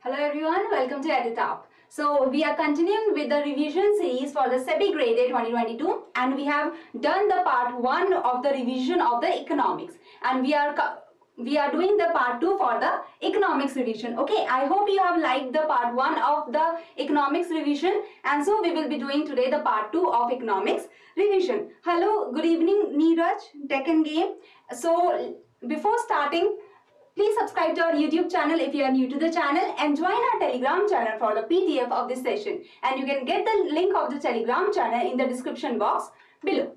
Hello everyone, welcome to EduTap. So we are continuing with the revision series for the SEBI Grade A 2022 and we have done the part 1 of the revision of the economics and we are doing the part 2 for the economics revision. Okay, I hope you have liked the part 1 of the economics revision and so we will be doing today the part 2 of economics revision. Hello, good evening Neeraj, Tech and Game. So before starting, please subscribe to our YouTube channel if you are new to the channel and join our Telegram channel for the PDF of this session. And you can get the link of the Telegram channel in the description box below.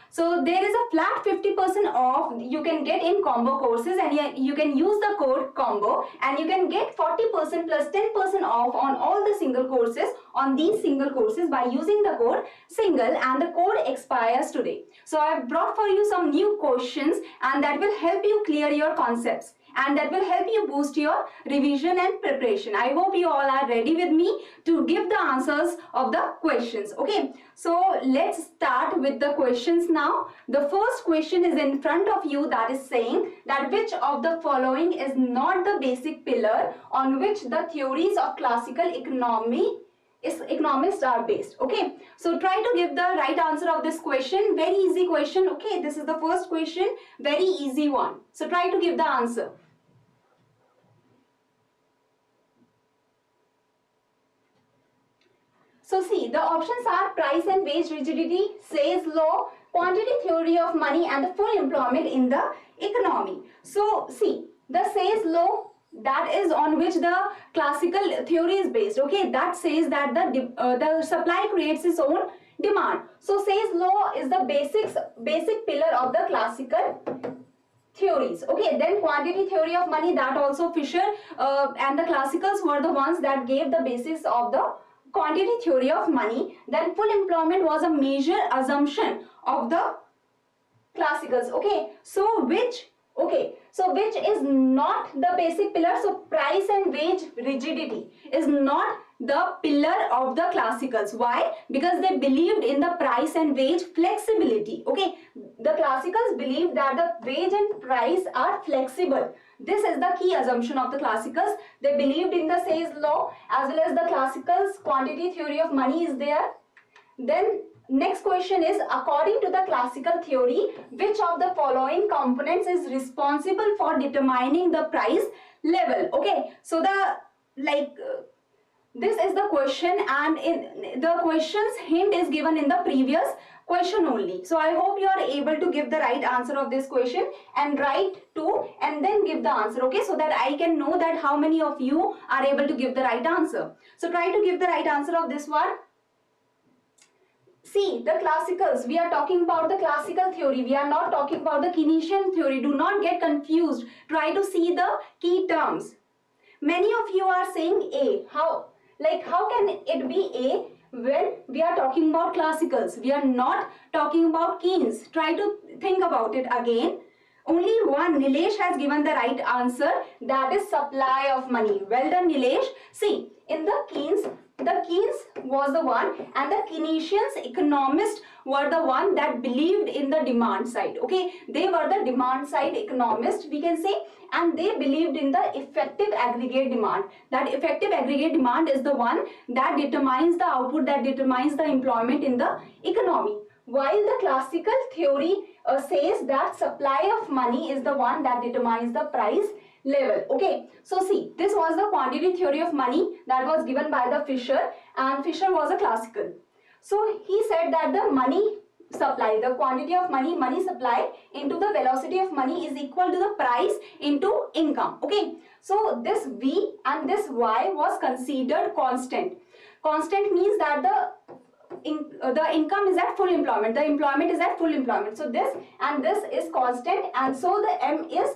So there is a flat 50% off you can get in combo courses and you can use the code combo and you can get 40% plus 10% off on all the single courses on these single courses by using the code single, and the code expires today. So I have brought for you some new questions and that will help you clear your concepts and that will help you boost your revision and preparation. I hope you all are ready with me to give the answers of the questions. Okay, so let's start with the questions now. The first question is in front of you, that is saying that which of the following is not the basic pillar on which the theories of classical economists are based. Okay, so try to give the right answer of this question. Very easy question. Okay, this is the first question, very easy one. So try to give the answer. So see, the options are price and wage rigidity, Say's law, quantity theory of money and the full employment in the economy. So see, the Say's law, that is on which the classical theory is based. Okay, that says that the supply creates its own demand. So Say's law is the basic pillar of the classical theories. Okay, then quantity theory of money, that also Fisher and the classicals were the ones that gave the basis of the quantity theory of money. Then full employment was a major assumption of the classicals. Okay, so which is not the basic pillar? So price and wage rigidity is not the pillar of the classicals. Why? Because they believed in the price and wage flexibility. Okay, the classicals believed that the wage and price are flexible. This is the key assumption of the classicals. They believed in the Say's law as well as the classicals quantity theory of money is there. Then next question is, according to the classical theory, which of the following components is responsible for determining the price level? Okay, so this is the question and in the question's hint is given in the previous question only. So I hope you are able to give the right answer of this question and write 2 and then give the answer. Okay, so that I can know that how many of you are able to give the right answer. So try to give the right answer of this one. See, the classicals, we are talking about the classical theory. We are not talking about the Keynesian theory. Do not get confused. Try to see the key terms. Many of you are saying A. How can it be A when we are talking about classicals? We are not talking about Keynes. Try to think about it again. Only one, Nilesh, has given the right answer, that is supply of money. Well done, Nilesh. See, in the Keynes was the one and the Keynesians economists were the one that believed in the demand side. Okay, they were the demand side economists, we can say, and they believed in the effective aggregate demand. That effective aggregate demand is the one that determines the output, that determines the employment in the economy. While the classical theory says that supply of money is the one that determines the price level. Okay, so see, this was the quantity theory of money that was given by the Fisher, and Fisher was a classical. So he said that the money supply, the quantity of money supply into the velocity of money is equal to the price into income. Okay, so this V and this Y was considered constant. Constant means that the income is at full employment, the employment is at full employment. So this and this is constant, and so the M is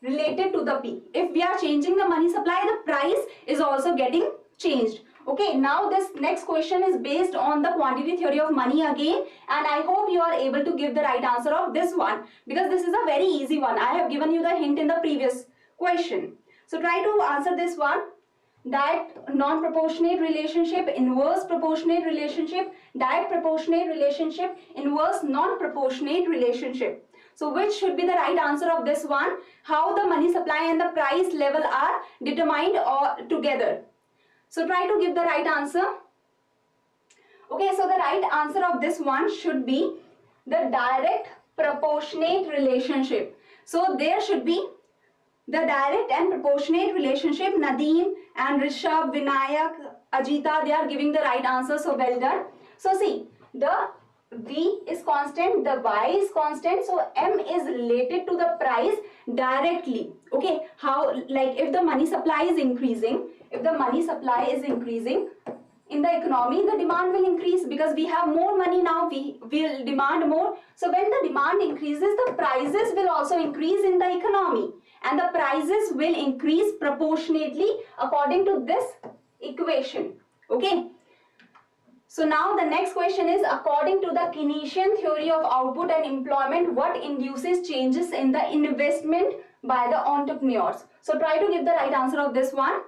related to the P. If we are changing the money supply, the price is also getting changed. Okay, now this next question is based on the quantity theory of money again, and I hope you are able to give the right answer of this one because this is a very easy one. I have given you the hint in the previous question. So try to answer this one. Direct non-proportionate relationship, inverse proportionate relationship, direct proportionate relationship, inverse non-proportionate relationship. So which should be the right answer of this one? How the money supply and the price level are determined or together. So try to give the right answer. Okay, so the right answer of this one should be the direct proportionate relationship. So there should be the direct and proportionate relationship. Nadeem and Rishabh, Vinayak, Ajita, they are giving the right answer. So well done. So see, the V is constant, the Y is constant. So M is related to the price directly. Okay, how, like if the money supply is increasing, in the economy, the demand will increase because we have more money now, we will demand more. So when the demand increases, the prices will also increase in the economy, and the prices will increase proportionately according to this equation. Okay. So now the next question is, according to the Keynesian theory of output and employment, what induces changes in the investment by the entrepreneurs? So try to give the right answer of this one.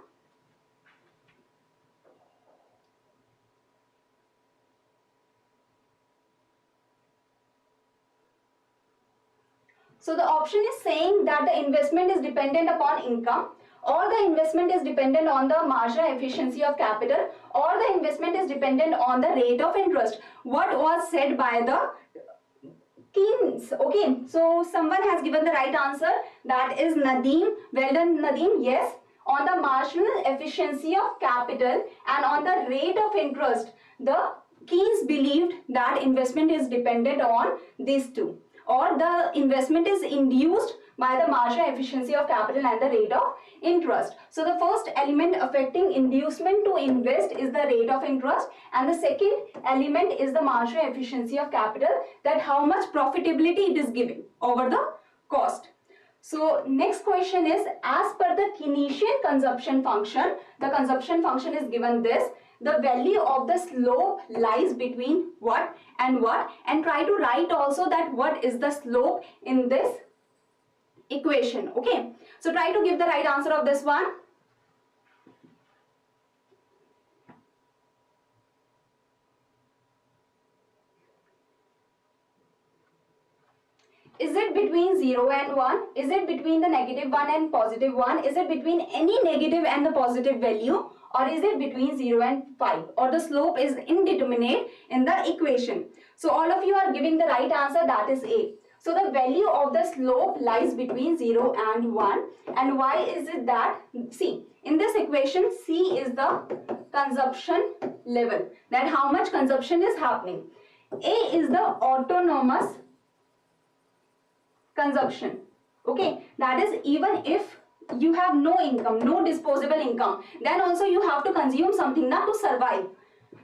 So the option is saying that the investment is dependent upon income, or the investment is dependent on the marginal efficiency of capital, or the investment is dependent on the rate of interest. What was said by the Keynes? Okay, so someone has given the right answer, that is Nadeem. Well done, Nadeem. Yes, on the marginal efficiency of capital and on the rate of interest, the Keynes believed that investment is dependent on these two, or the investment is induced by the marginal efficiency of capital and the rate of interest. So the first element affecting inducement to invest is the rate of interest, and the second element is the marginal efficiency of capital, that how much profitability it is giving over the cost. So next question is, as per the Keynesian consumption function, the consumption function is given this, the value of the slope lies between what and what, and try to write also that what is the slope in this equation. Okay, so try to give the right answer of this one. Is it between 0 and 1? Is it between the -1 and +1? Is it between any negative and the positive value? Or is it between 0 and 5? Or the slope is indeterminate in the equation? So all of you are giving the right answer, that is A. So the value of the slope lies between 0 and 1. And why is it that? See, in this equation, C is the consumption level, that how much consumption is happening. A is the autonomous consumption. Okay, that is even if you have no income, no disposable income, then also you have to consume something not to survive.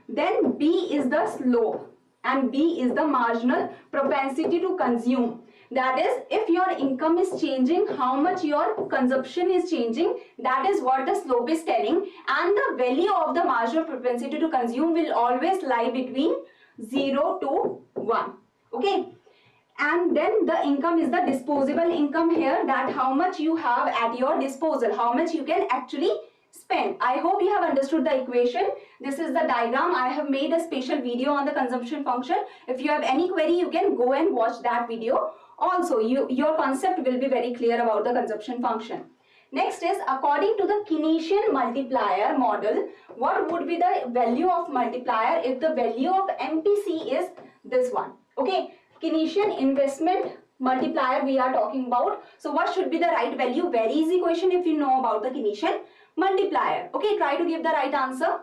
Then B is the slope, and B is the marginal propensity to consume. That is, if your income is changing, how much your consumption is changing, that is what the slope is telling. And the value of the marginal propensity to consume will always lie between 0 to 1. Okay. And then the income is the disposable income here, that how much you have at your disposal, how much you can actually spend. I hope you have understood the equation. This is the diagram. I have made a special video on the consumption function. If you have any query, you can go and watch that video. Also, your concept will be very clear about the consumption function. Next is, according to the Keynesian multiplier model, what would be the value of multiplier if the value of MPC is this one? Okay. Keynesian investment multiplier we are talking about. So what should be the right value? Very easy question if you know about the Keynesian multiplier. Okay, try to give the right answer.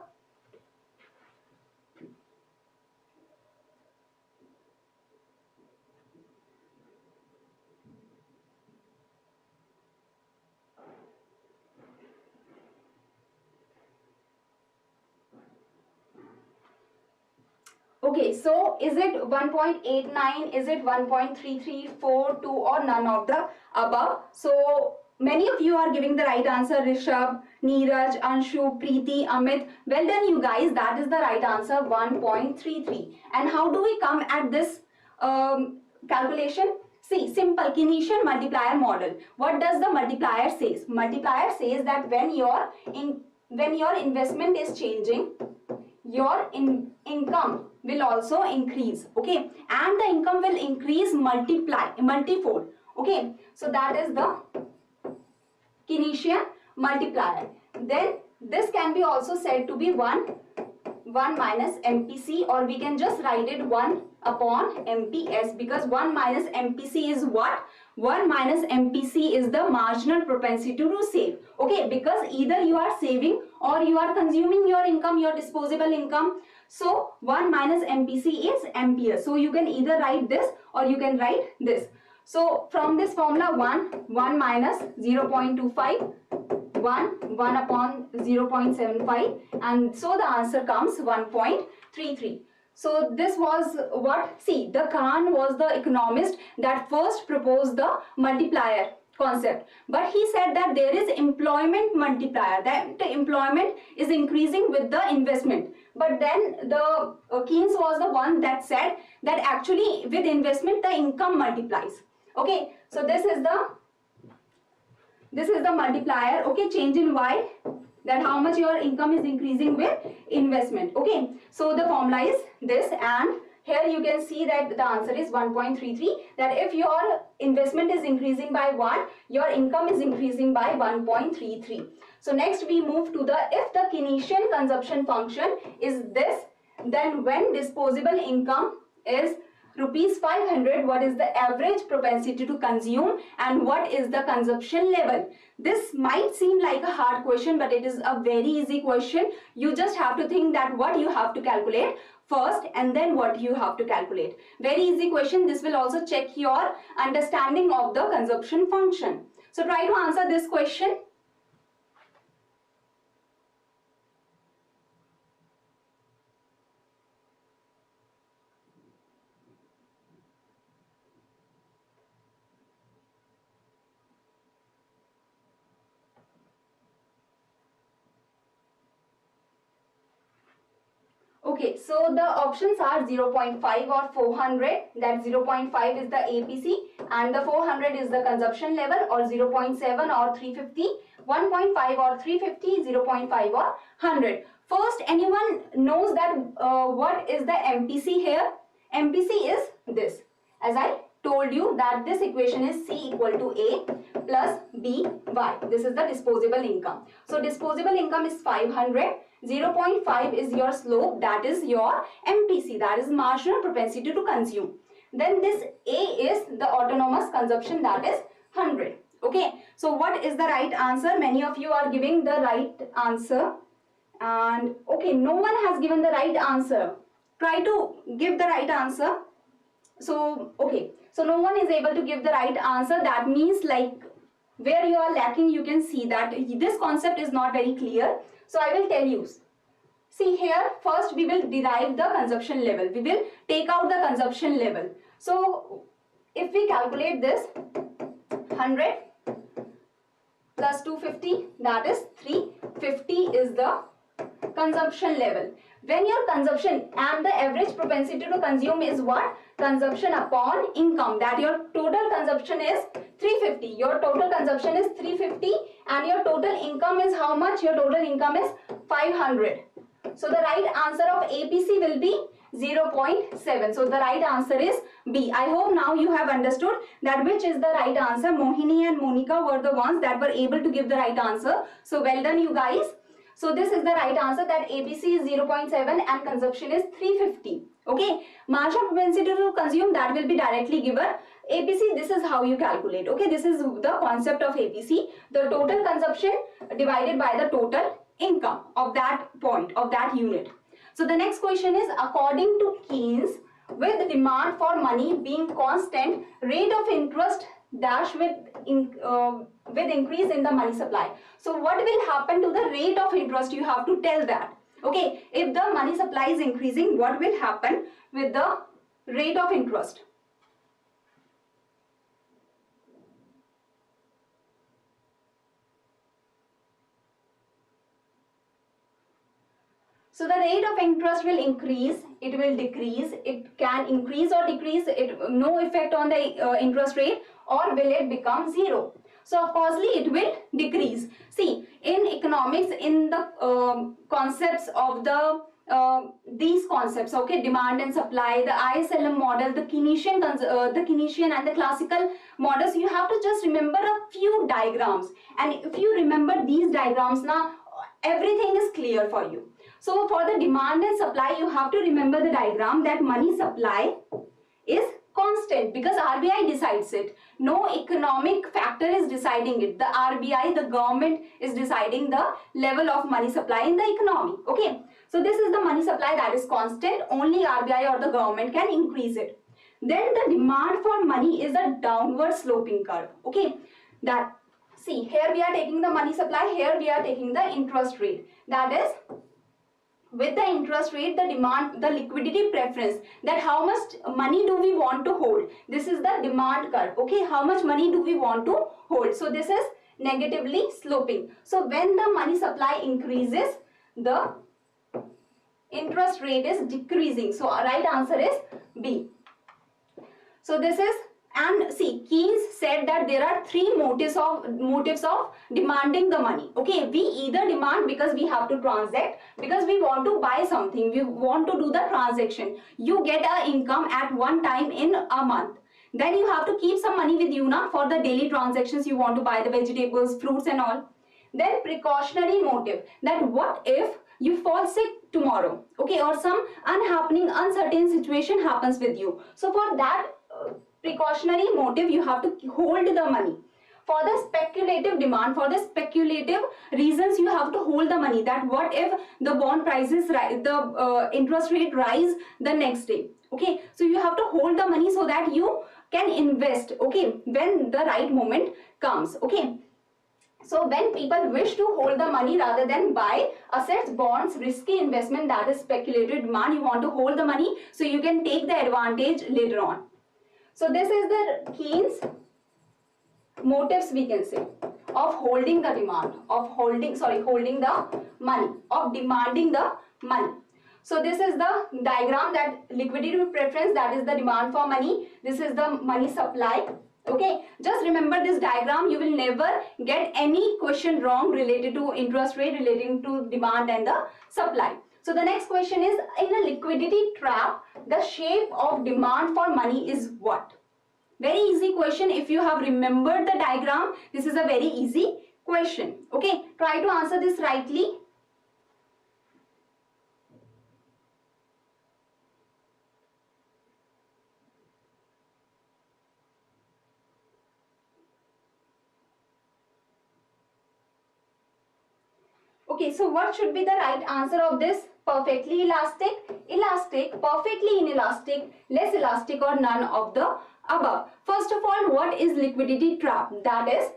Okay, so is it 1.89, is it 1.3342, or none of the above? So many of you are giving the right answer. Rishabh, Neeraj, Anshu, Preeti, Amit. Well done you guys, that is the right answer, 1.33. And how do we come at this calculation? See, simple Keynesian multiplier model. What does the multiplier says? Multiplier says that when your investment is changing, your income will also increase, okay, and the income will increase multifold, okay. So that is the Keynesian multiplier. Then this can be also said to be 1 minus MPC, or we can just write it 1 upon MPS, because 1 minus MPC is what? 1 minus MPC is the marginal propensity to save, okay, because either you are saving or you are consuming your income, your disposable income. So 1 minus MPC is MPS. So you can either write this or you can write this. So from this formula, 1 minus 0.25, 1 upon 0.75, and so the answer comes 1.33. So this was what? See, the Khan was the economist that first proposed the multiplier concept, but he said that there is employment multiplier, that the employment is increasing with the investment. But then the Keynes was the one that said that actually with investment the income multiplies, okay. So this is the multiplier, okay, change in Y, that how much your income is increasing with investment, okay. So the formula is this, and here you can see that the answer is 1.33, that if your investment is increasing by 1, your income is increasing by 1.33. So next we move to the, if the Keynesian consumption function is this, then when disposable income is rupees 500, what is the average propensity to consume and what is the consumption level? This might seem like a hard question, but it is a very easy question. You just have to think that what you have to calculate first and then what you have to calculate. Very easy question. This will also check your understanding of the consumption function. So try to answer this question. Okay, so the options are 0.5 or 400, that 0.5 is the APC and the 400 is the consumption level, or 0.7 or 350, 1.5 or 350, 0.5 or 100. First, anyone knows that what is the MPC here? MPC is this. As I told you that this equation is C equal to A plus B Y. This is the disposable income. So disposable income is 500. 0.5 is your slope, that is your MPC, that is marginal propensity to consume. Then this A is the autonomous consumption, that is 100. Okay, so what is the right answer? Many of you are giving the right answer, and okay, no one has given the right answer. Try to give the right answer. So okay, so no one is able to give the right answer. That means like where you are lacking, you can see that this concept is not very clear. So I will tell you. See here, first we will derive the consumption level. We will take out the consumption level. So if we calculate this, 100 plus 250, that is 350 is the consumption level. When your consumption and the average propensity to consume is what? Consumption upon income, that your total consumption is 350. Your total consumption is 350 and your total income is how much? Your total income is 500. So the right answer of APC will be 0.7. So the right answer is B. I hope now you have understood that which is the right answer. Mohini and Monica were the ones that were able to give the right answer. So well done you guys. So this is the right answer, that APC is 0.7 and consumption is 350. Okay, marginal propensity to consume, that will be directly given. APC, this is how you calculate. Okay, this is the concept of APC. The total consumption divided by the total income of that point, of that unit. So the next question is, according to Keynes, with demand for money being constant, rate of interest dash with increase in the money supply. So what will happen to the rate of interest? You have to tell that. Okay, if the money supply is increasing, what will happen with the rate of interest? So the rate of interest will increase, it will decrease, it can increase or decrease, no effect on the interest rate, or will it become zero? So of course it will decrease. See, in economics, in the concepts of the these concepts, okay, demand and supply, the ISLM model, the Keynesian and the classical models. You have to just remember a few diagrams, and if you remember these diagrams now, everything is clear for you. So for the demand and supply, you have to remember the diagram that money supply is constant because RBI decides it. No economic factor is deciding it. The RBI, the government, is deciding the level of money supply in the economy. Okay, so this is the money supply that is constant. Only RBI or the government can increase it. Then the demand for money is a downward sloping curve. Okay, that, see, here we are taking the money supply, here we are taking the interest rate. That is, with the interest rate, the demand, the liquidity preference, that how much money do we want to hold. This is the demand curve. Okay, how much money do we want to hold. So this is negatively sloping. So when the money supply increases, the interest rate is decreasing. So our right answer is B. So this is, and see, Keynes said that there are three motives of demanding the money. Okay, we either demand because we have to transact, because we want to buy something, we want to do the transaction. You get a income at one time in a month. Then you have to keep some money with you now for the daily transactions. You want to buy the vegetables, fruits and all. Then precautionary motive, that what if you fall sick tomorrow, okay, or some uncertain situation happens with you. So for that precautionary motive, you have to hold the money. For the speculative demand, for the speculative reasons, you have to hold the money, that what if the bond prices rise, the interest rate rise the next day. Okay, so you have to hold the money so that you can invest, okay, when the right moment comes. Okay, so when people wish to hold the money rather than buy assets, bonds, risky investment, that is speculative demand. You want to hold the money so you can take the advantage later on. So this is the Keynes motives, we can say, of holding the demand, of holding the money, of demanding the money. So this is the diagram, that liquidity preference, that is the demand for money. This is the money supply. Okay, just remember this diagram. You will never get any question wrong related to interest rate, relating to demand and the supply. So the next question is, in a liquidity trap, the shape of demand for money is what? Very easy question. If you have remembered the diagram, this is a very easy question. Okay, try to answer this rightly. Okay, so what should be the right answer of this? Perfectly elastic, elastic, perfectly inelastic, less elastic, or none of the above. First of all, what is liquidity trap? That is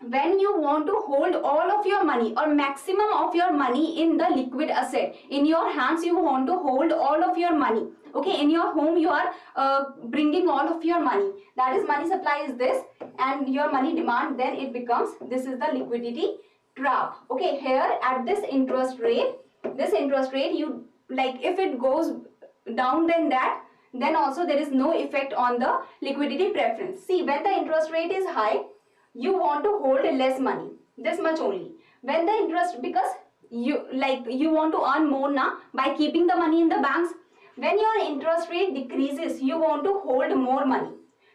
when you want to hold all of your money or maximum of your money in the liquid asset. In your hands, you want to hold all of your money. Okay, in your home, you are bringing all of your money. That is, money supply is this, and your money demand, then it becomes, this is the liquidity trap. Okay, here at this interest rate, you, like, if it goes down than that, then also there is no effect on the liquidity preference. See, when the interest rate is high, you want to hold less money, this much only. When the interest, because you want to earn more now by keeping the money in the banks. When your interest rate decreases, you want to hold more money,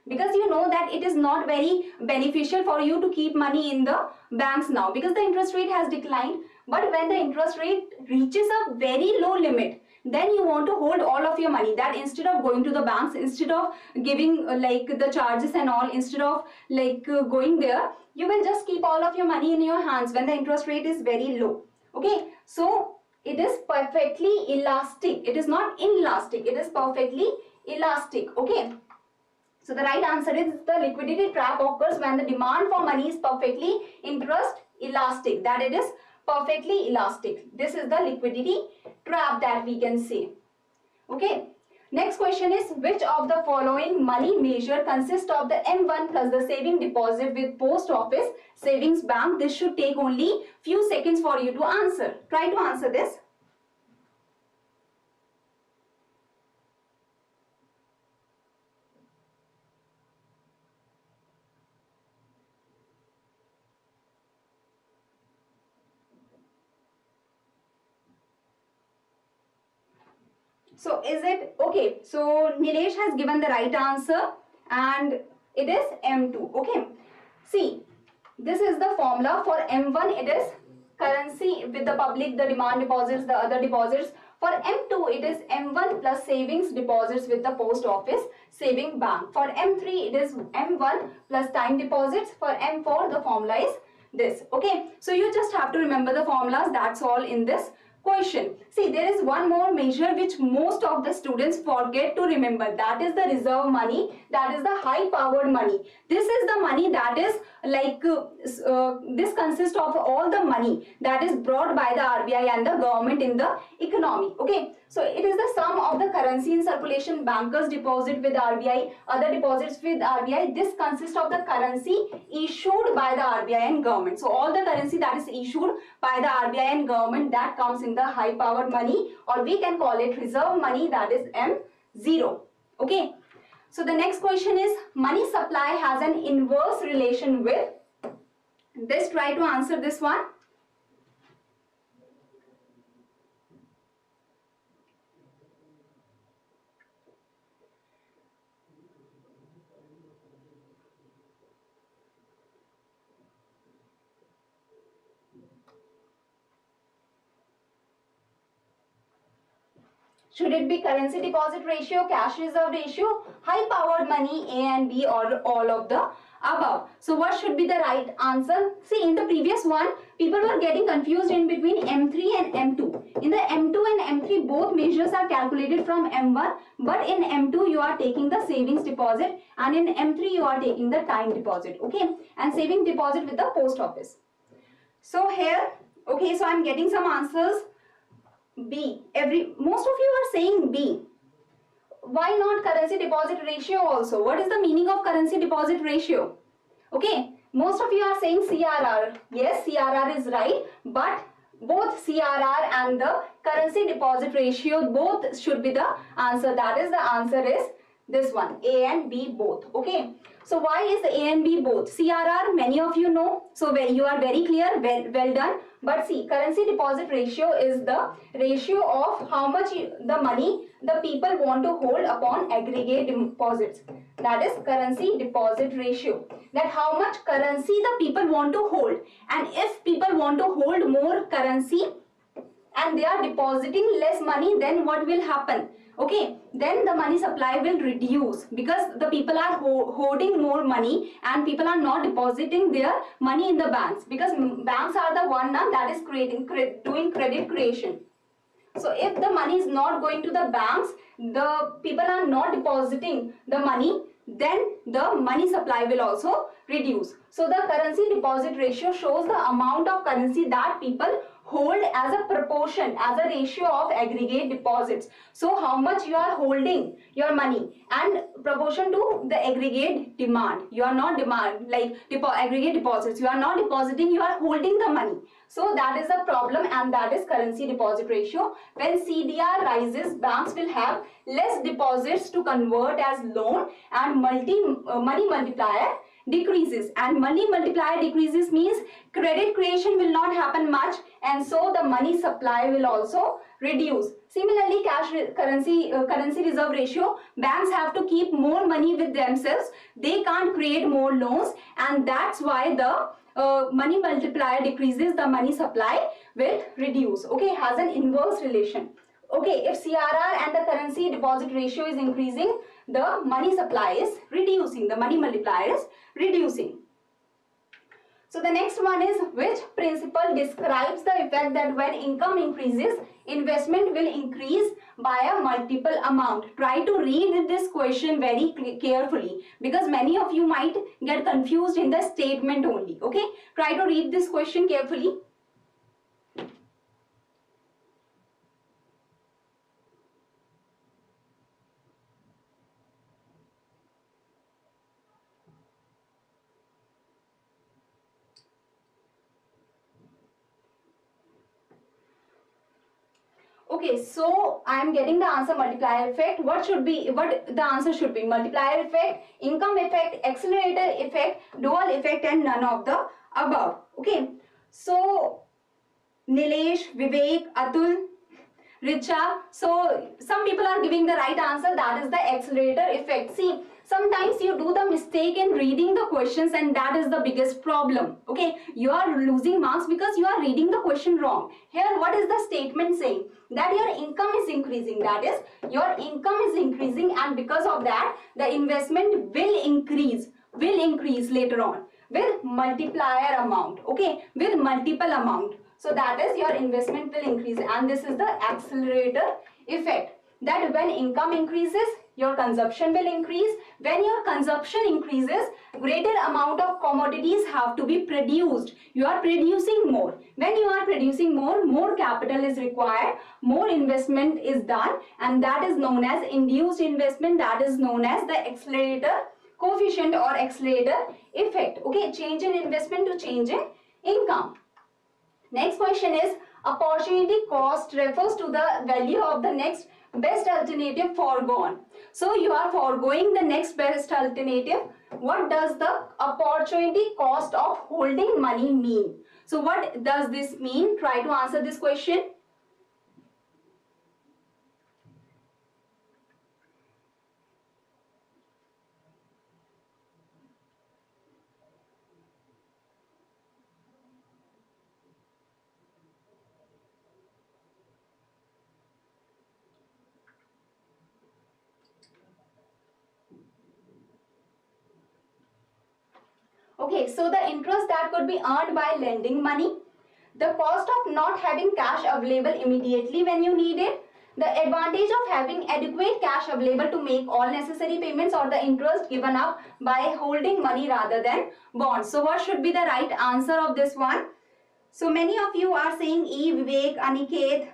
because you know that it is not very beneficial for you to keep money in the banks now, because the interest rate has declined. But when the interest rate reaches a very low limit, then you want to hold all of your money, that instead of going to the banks, instead of giving like the charges and all, instead of like going there, you will just keep all of your money in your hands when the interest rate is very low. Okay, so it is perfectly elastic. It is not inelastic, it is perfectly elastic. Okay, so the right answer is, the liquidity trap occurs when the demand for money is perfectly interest elastic, that it is perfectly elastic. This is the liquidity trap that we can say. Okay, next question is, which of the following money measure consists of the M1 plus the saving deposit with post office savings bank? This should take only few seconds for you to answer. Try to answer this. So is it okay? So Nilesh has given the right answer and it is M2. Okay. See, this is the formula for M1. It is currency with the public, the demand deposits, the other deposits. For M2, it is M1 plus savings deposits with the post office saving bank. For M3, it is M1 plus time deposits. For M4, the formula is this. Okay. So you just have to remember the formulas. That's all in this question. See, there is one more measure which most of the students forget to remember. That is the reserve money. That is the high powered money. This is the money that is like this consists of all the money that is brought by the RBI and the government in the economy. Okay. So it is the sum of the currency in circulation, bankers deposit with RBI, other deposits with RBI. This consists of the currency issued by the RBI and government. So all the currency that is issued by the RBI and government, that comes in the high powered money, or we can call it reserve money, that is M0. Okay. So the next question is, money supply has an inverse relation with this. Try to answer this one. Should it be currency deposit ratio, cash reserve ratio, high powered money, A and B, or all of the above? So what should be the right answer? See, in the previous one, people were getting confused in between M3 and M2. In the M2 and M3, both measures are calculated from M1, but in M2 you are taking the savings deposit, and in M3 you are taking the time deposit. Okay, and saving deposit with the post office. So here, okay, so I'm getting some answers. B. Most of you are saying B. Why not currency deposit ratio also? What is the meaning of currency deposit ratio? Okay, most of you are saying CRR. Yes, CRR is right, but both CRR and the currency deposit ratio, both should be the answer. That is, the answer is this one, A and B both. Okay, so why is the A and B both? CRR, many of you know, so you are very clear, well done. But see, currency deposit ratio is the ratio of how much the money the people want to hold upon aggregate deposits. That is currency deposit ratio. That how much currency the people want to hold. And if people want to hold more currency and they are depositing less money, then what will happen? Okay, then the money supply will reduce because the people are holding more money and people are not depositing their money in the banks, because banks are the one now that is doing credit creation. So if the money is not going to the banks, the people are not depositing the money, then the money supply will also reduce. So the currency deposit ratio shows the amount of currency that people hold as a proportion, as a ratio of aggregate deposits. So how much you are holding your money and proportion to the aggregate demand. You are not aggregate deposits. You are not depositing, you are holding the money. So that is the problem, and that is currency deposit ratio. When CDR rises, banks will have less deposits to convert as loan, and money multiplier decreases, and money multiplier decreases means credit creation will not happen much, and so the money supply will also reduce. Similarly, currency reserve ratio, banks have to keep more money with themselves, they can't create more loans, and that's why the money multiplier decreases, the money supply will reduce. Okay, has an inverse relation. Okay, if CRR and the currency deposit ratio is increasing, the money supply is reducing, the money multiplier is reducing. So the next one is, which principle describes the effect that when income increases, investment will increase by a multiple amount? Try to read this question very carefully, because many of you might get confused in the statement only. Okay, try to read this question carefully. Okay, so I am getting the answer multiplier effect. What the answer should be? Multiplier effect, income effect, accelerator effect, dual effect, and none of the above. Okay, so Nilesh, Vivek, Atul, Richa. So some people are giving the right answer, that is the accelerator effect. See, sometimes you do the mistake in reading the questions, and that is the biggest problem. Okay, you are losing marks because you are reading the question wrong. Here, what is the statement saying? That your income is increasing. That is, your income is increasing, and because of that, the investment will increase later on with multiplier amount. Okay, with multiple amount. So that is, your investment will increase, and this is the accelerator effect. That when income increases, your consumption will increase. When your consumption increases, greater amount of commodities have to be produced. You are producing more. When you are producing more, more capital is required, more investment is done, and that is known as induced investment. That is known as the accelerator coefficient or accelerator effect. Okay, change in investment to change in income. Next question is, opportunity cost refers to the value of the next best alternative foregone. So you are foregoing the next best alternative. What does the opportunity cost of holding money mean? So what does this mean? Try to answer this question. Okay, so the interest that could be earned by lending money, the cost of not having cash available immediately when you need it, the advantage of having adequate cash available to make all necessary payments, or the interest given up by holding money rather than bonds. So what should be the right answer of this one? So many of you are saying E, Vivek, Aniket,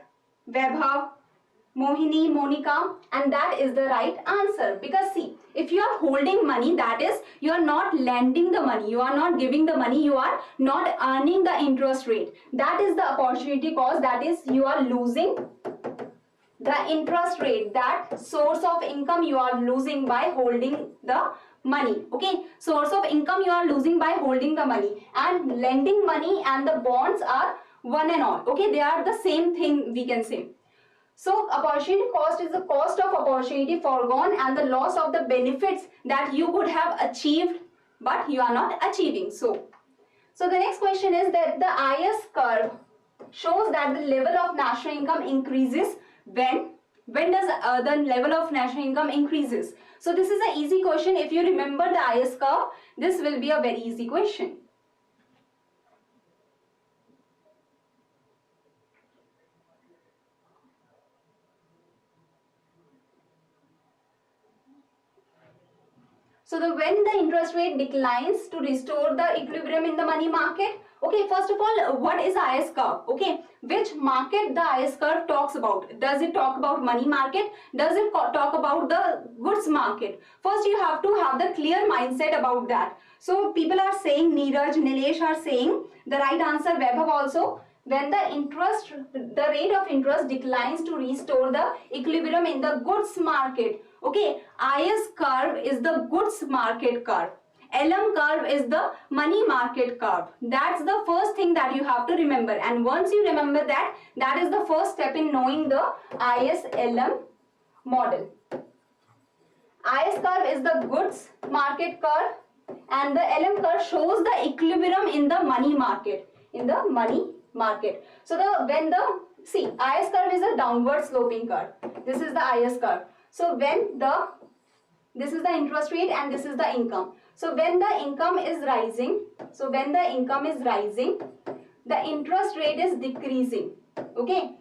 Vaibhav, Mohini, Monica, and that is the right answer. Because see, if you are holding money, that is, you are not lending the money, you are not giving the money, you are not earning the interest rate. That is the opportunity cost, that is, you are losing the interest rate, that source of income you are losing by holding the money. Okay, source of income you are losing by holding the money, and lending money and the bonds are one and all. Okay, they are the same thing, we can say. So opportunity cost is the cost of opportunity foregone and the loss of the benefits that you could have achieved but you are not achieving. So the next question is that the IS curve shows that the level of national income increases when does the level of national income increases? So this is an easy question. If you remember the IS curve, this will be a very easy question. So when the interest rate declines to restore the equilibrium in the money market. Okay, first of all, what is IS curve? Okay, which market the IS curve talks about? Does it talk about money market? Does it talk about the goods market? First, you have to have the clear mindset about that. So people are saying, Neeraj, Nilesh are saying the right answer, Vaibhav also. When the rate of interest declines to restore the equilibrium in the goods market. Okay, IS curve is the goods market curve. LM curve is the money market curve. That's the first thing that you have to remember. And once you remember that, that is the first step in knowing the IS-LM model. IS curve is the goods market curve, and the LM curve shows the equilibrium in the money market. So IS curve is a downward sloping curve. This is the IS curve. So this is the interest rate and this is the income. So when the income is rising, the interest rate is decreasing. Okay.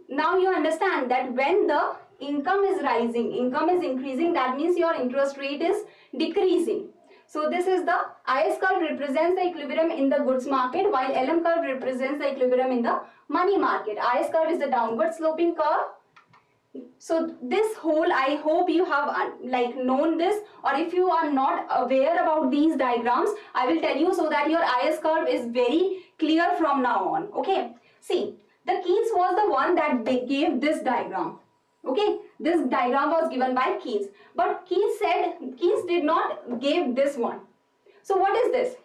Now you understand that when the income is rising, income is increasing, that means your interest rate is decreasing. So this is the IS curve represents the equilibrium in the goods market, while LM curve represents the equilibrium in the money market. IS curve is a downward sloping curve. So this whole, I hope you have known this, or if you are not aware about these diagrams, I will tell you so that your IS curve is very clear from now on. Okay. See, the Keynes was the one that gave this diagram. Okay, this diagram was given by Keynes, but Keynes did not give this one. So what is this?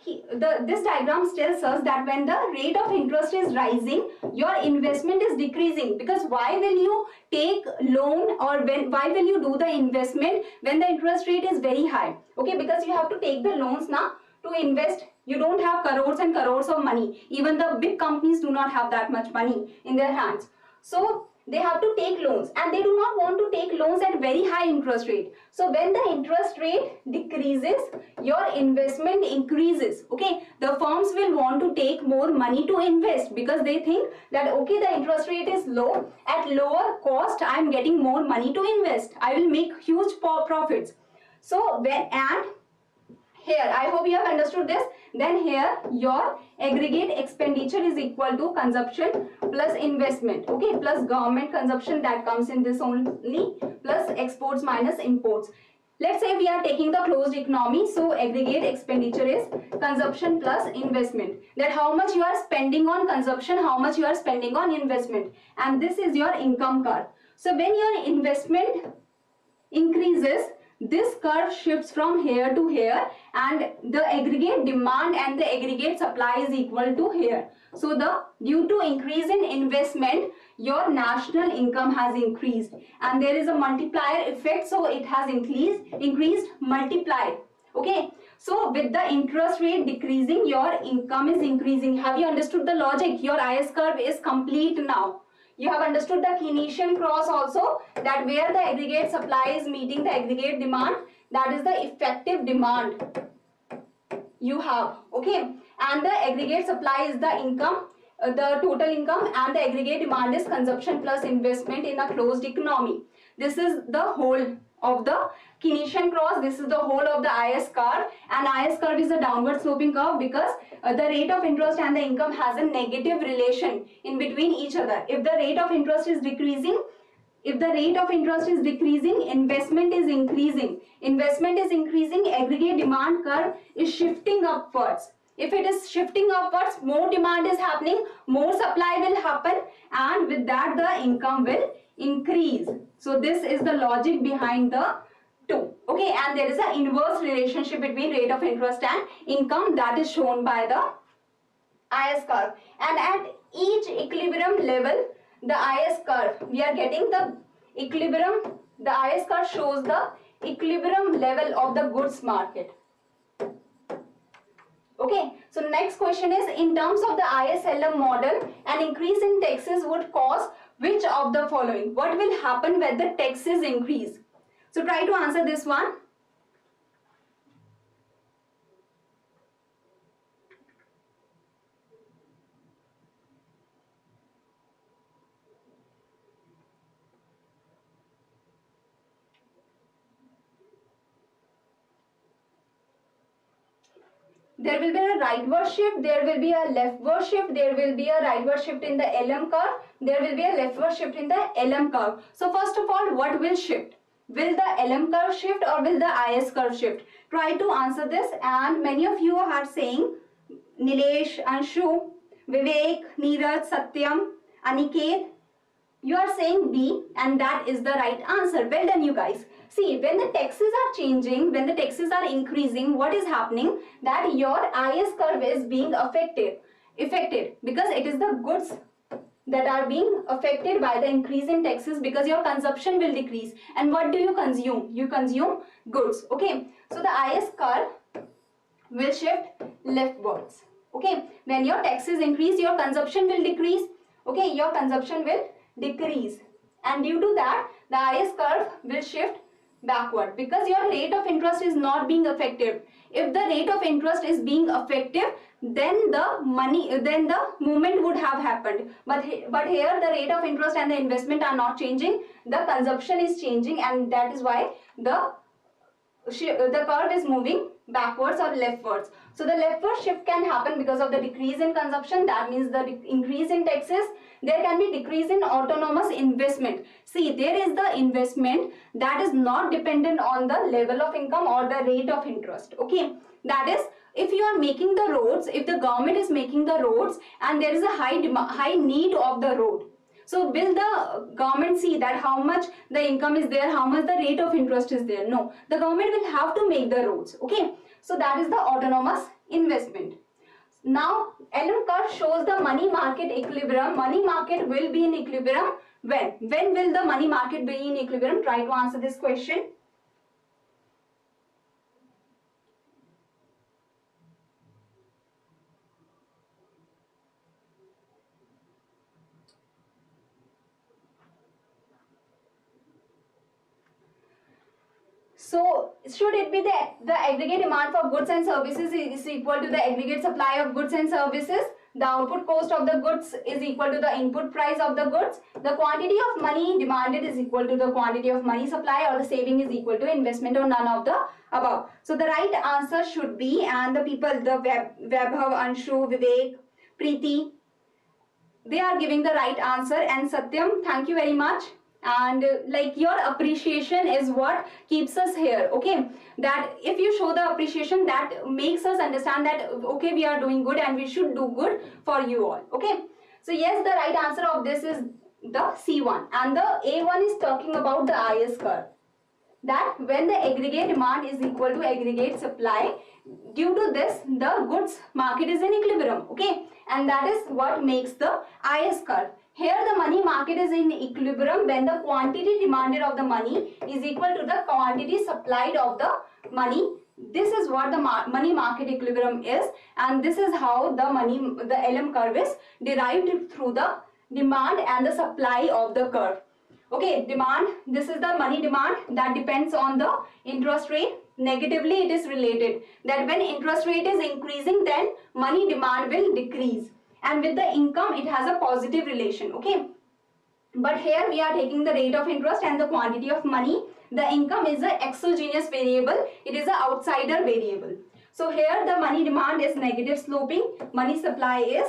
This diagram tells us that when the rate of interest is rising, your investment is decreasing. Because why will you take loan, or why will you do the investment when the interest rate is very high? Okay, because you have to take the loans now to invest. You don't have crores and crores of money. Even the big companies do not have that much money in their hands. So they have to take loans, and they do not want to take loans at very high interest rate. So when the interest rate decreases, your investment increases. Okay, the firms will want to take more money to invest, because they think that okay, the interest rate is low, at lower cost I am getting more money to invest, I will make huge profits. So here, I hope you have understood this. Then here your aggregate expenditure is equal to consumption plus investment, okay, plus government consumption, that comes in this only, plus exports minus imports. Let's say we are taking the closed economy, so aggregate expenditure is consumption plus investment. That how much you are spending on consumption, how much you are spending on investment, and this is your income curve. So when your investment increases, this curve shifts from here to here, and the aggregate demand and the aggregate supply is equal to here. So due to increase in investment, your national income has increased, and there is a multiplier effect, so it has increased multiplied. Okay, so with the interest rate decreasing, your income is increasing. Have you understood the logic? Your IS curve is complete now. You have understood the Keynesian cross also, that where the aggregate supply is meeting the aggregate demand, that is the effective demand you have, okay, and the aggregate supply is the income, the total income, and the aggregate demand is consumption plus investment in a closed economy. This is the whole of the Keynesian cross. This is the whole of the IS curve, and IS curve is a downward sloping curve because the rate of interest and the income has a negative relation in between each other. If the rate of interest is decreasing, investment is increasing. Investment is increasing, aggregate demand curve is shifting upwards. If it is shifting upwards, more demand is happening, more supply will happen, and with that the income will increase. So this is the logic behind the two. Okay, and there is an inverse relationship between rate of interest and income, that is shown by the IS curve. And at each equilibrium level, the IS curve, we are getting the equilibrium. The IS curve shows the equilibrium level of the goods market. Okay, so next question is, in terms of the ISLM model, an increase in taxes would cause which of the following? What will happen when the taxes increase? So try to answer this one. There will be a rightward shift, there will be a leftward shift, there will be a rightward shift in the LM curve, there will be a leftward shift in the LM curve. So first of all, what will shift? Will the LM curve shift or will the IS curve shift? Try to answer this, and many of you are saying, Nilesh, Anshu, Vivek, Neeraj, Satyam, Aniket, you are saying B, and that is the right answer. Well done, you guys. See, when the taxes are changing, when the taxes are increasing, what is happening? That your IS curve is being affected because it is the goods that are being affected by the increase in taxes, because your consumption will decrease. And what do you consume? You consume goods. Okay, so the IS curve will shift leftwards. Okay, when your taxes increase, your consumption will decrease. Okay, your consumption will decrease, and due to that the IS curve will shift backward, because your rate of interest is not being effective. If the rate of interest is being effective, then the movement would have happened, but here the rate of interest and the investment are not changing, the consumption is changing, and that is why the curve is moving backwards or leftwards. So the leftward shift can happen because of the decrease in consumption, that means the increase in taxes. There can be decrease in autonomous investment. See, there is the investment that is not dependent on the level of income or the rate of interest. Okay, that is, if you are making the roads, if the government is making the roads and there is a high need of the road, So will the government see that how much the income is there, how much the rate of interest is there? No, the government will have to make the rules. Okay, so that is the autonomous investment. Now LM curve shows the money market equilibrium. Money market will be in equilibrium when? When will the money market be in equilibrium? Try to answer this question. So should it be the aggregate demand for goods and services is equal to the aggregate supply of goods and services? The output cost of the goods is equal to the input price of the goods. The quantity of money demanded is equal to the quantity of money supply, or the saving is equal to investment, or none of the above. So the right answer should be, and the people, the Vaibhav, Anshu, Vivek, Preeti, they are giving the right answer. And Satyam, thank you very much. And like your appreciation is what keeps us here. Okay, that if you show the appreciation, that makes us understand that okay, we are doing good and we should do good for you all. Okay, so yes, the right answer of this is the C1, and the A1 is talking about the IS curve, that when the aggregate demand is equal to aggregate supply, due to this the goods market is in equilibrium. Okay, and that is what makes the IS curve. Here the money market is in equilibrium when the quantity demanded of the money is equal to the quantity supplied of the money. This is what the money market equilibrium is, and this is how the LM curve is derived through the demand and the supply of the curve. Okay, demand, this is the money demand that depends on the interest rate. Negatively it is related, that when interest rate is increasing, then money demand will decrease, and with the income it has a positive relation. Okay, but here we are taking the rate of interest and the quantity of money. The income is an exogenous variable, it is an outsider variable. So here the money demand is negative sloping, money supply is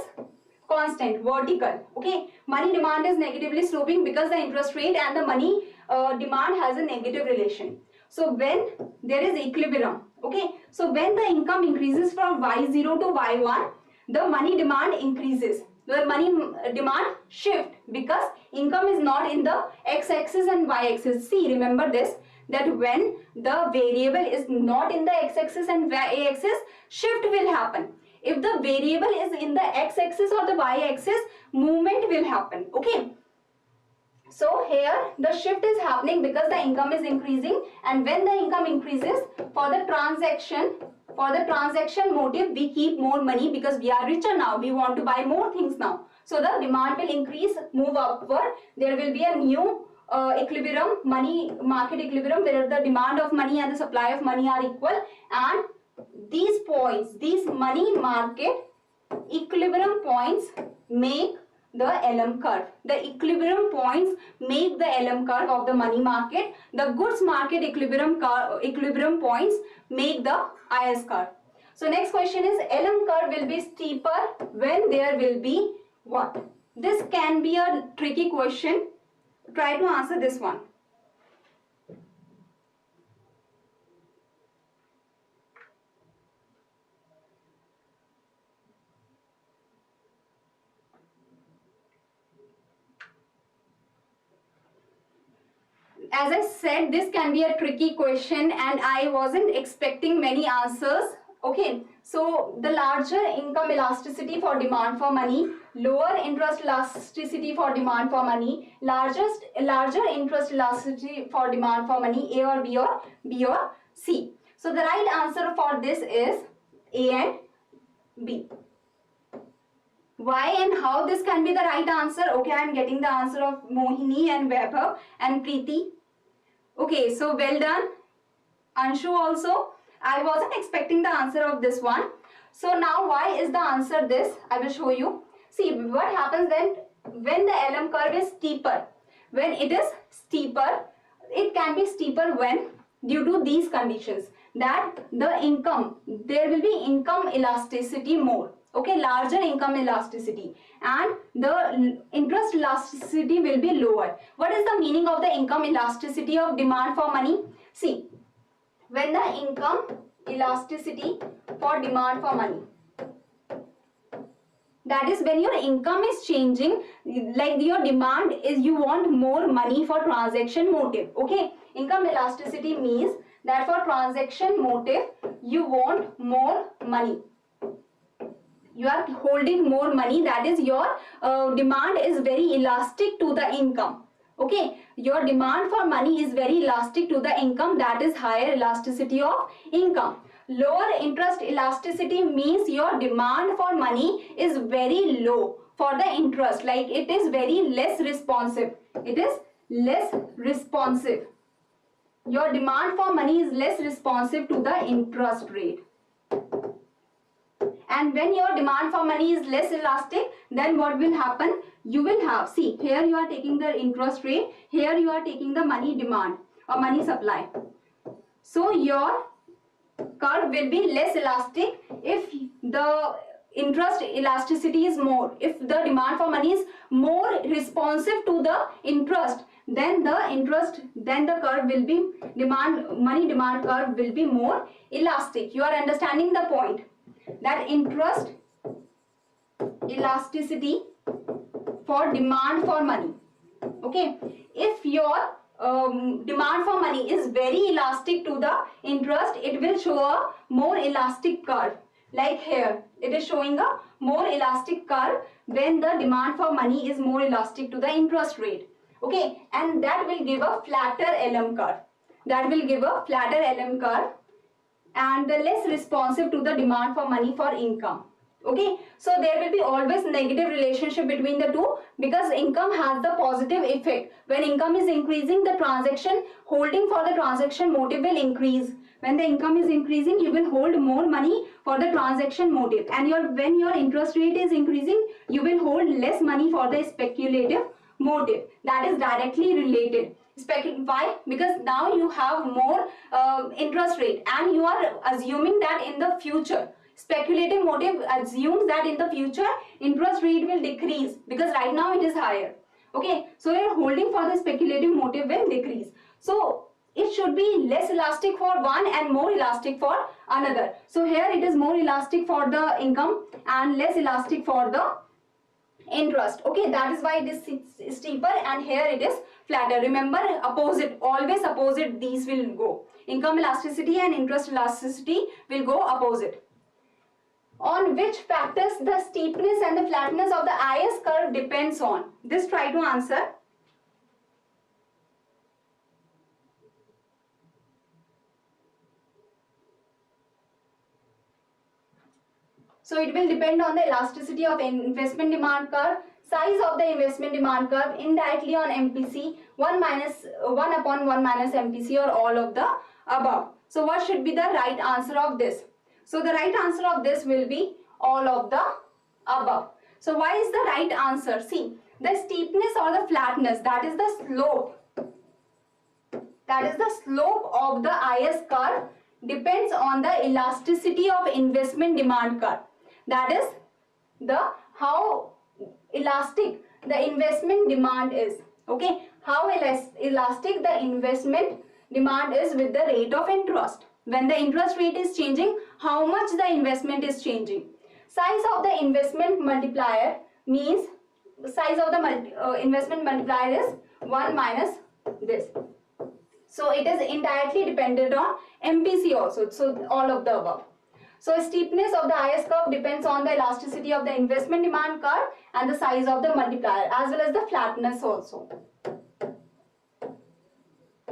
constant, vertical. Okay, money demand is negatively sloping because the interest rate and the money demand has a negative relation. So when there is equilibrium, okay, so when the income increases from y0 to y1, the money demand increases, the money demand shift, because income is not in the x-axis and y-axis. See, remember this, that when the variable is not in the x-axis and y-axis, shift will happen. If the variable is in the x-axis or the y-axis, movement will happen. Okay, so here the shift is happening because the income is increasing, and when the income increases, for the transaction motive, we keep more money because we are richer now, we want to buy more things now. So the demand will increase, move upward. There will be a new equilibrium, money market equilibrium, where the demand of money and the supply of money are equal, and these points, these money market equilibrium points make the LM curve. The equilibrium points make the LM curve of the money market. The goods market equilibrium points make the IS curve. So next question is, LM curve will be steeper when there will be what? This can be a tricky question. Try to answer this one. As I said, this can be a tricky question and I wasn't expecting many answers. Okay, so the larger income elasticity for demand for money, lower interest elasticity for demand for money, larger interest elasticity for demand for money, A or B, or B or C. So the right answer for this is A and B. Why and how this can be the right answer? Okay, I am getting the answer of Mohini and Vaibhav and Preeti. Okay, so well done. Anshu also. I wasn't expecting the answer of this one. So now why is the answer this? I will show you. See what happens then when the LM curve is steeper. When it is steeper, it can be steeper when due to these conditions, that the income, there will be income elasticity more. Okay, larger income elasticity, and the interest elasticity will be lower. What is the meaning of the income elasticity of demand for money? See, when the income elasticity for demand for money, That is when your income is changing, like your demand is you want more money for transaction motive. Okay, income elasticity means that for transaction motive you want more money. You are holding more money, that is your demand is very elastic to the income. Okay, your demand for money is very elastic to the income, that is higher elasticity of income. Lower interest elasticity means your demand for money is very low for the interest, like it is very less responsive. It is less responsive. Your demand for money is less responsive to the interest rate. And when your demand for money is less elastic, then what will happen? You will have, see, here you are taking the interest rate, here you are taking the money demand or money supply. So your curve will be less elastic if the interest elasticity is more. If the demand for money is more responsive to the interest, then the curve will be money demand curve will be more elastic. You are understanding the point that interest elasticity for demand for money. Okay, if your demand for money is very elastic to the interest, it will show a more elastic curve. Like here, it is showing a more elastic curve when the demand for money is more elastic to the interest rate. Okay, and that will give a flatter LM curve. That will give a flatter LM curve and less responsive to the demand for money for income. Okay, so there will be always negative relationship between the two, because income has the positive effect. When income is increasing, the transaction holding for the transaction motive will increase. When the income is increasing, you will hold more money for the transaction motive, and when your interest rate is increasing, you will hold less money for the speculative motive. That is directly related. Why? Because now you have more interest rate, and you are assuming that in the future, speculative motive assumes that in the future interest rate will decrease, because right now it is higher. Okay, so your holding for the speculative motive will decrease. So it should be less elastic for one and more elastic for another. So here it is more elastic for the income and less elastic for the interest. Okay, that is why it is steeper, and here it is flatter. Remember, opposite, always opposite these will go. Income elasticity and interest elasticity will go opposite. On which factors the steepness and the flatness of the IS curve depends on? This try to answer. So it will depend on the elasticity of investment demand curve, size of the investment demand curve, indirectly on MPC, 1 upon 1 minus MPC, or all of the above. So what should be the right answer of this? So the right answer of this will be all of the above. So why is the right answer? See, the steepness or the flatness, that is the slope. That is the slope of the IS curve depends on the elasticity of investment demand curve. That is the how elastic the investment demand is. Okay, how elastic the investment demand is with the rate of interest. When the interest rate is changing, how much the investment is changing. Size of the investment multiplier means size of the investment multiplier is 1 minus this. So it is indirectly dependent on MPC also. So all of the above. So steepness of the IS curve depends on the elasticity of the investment demand curve and the size of the multiplier, as well as the flatness also.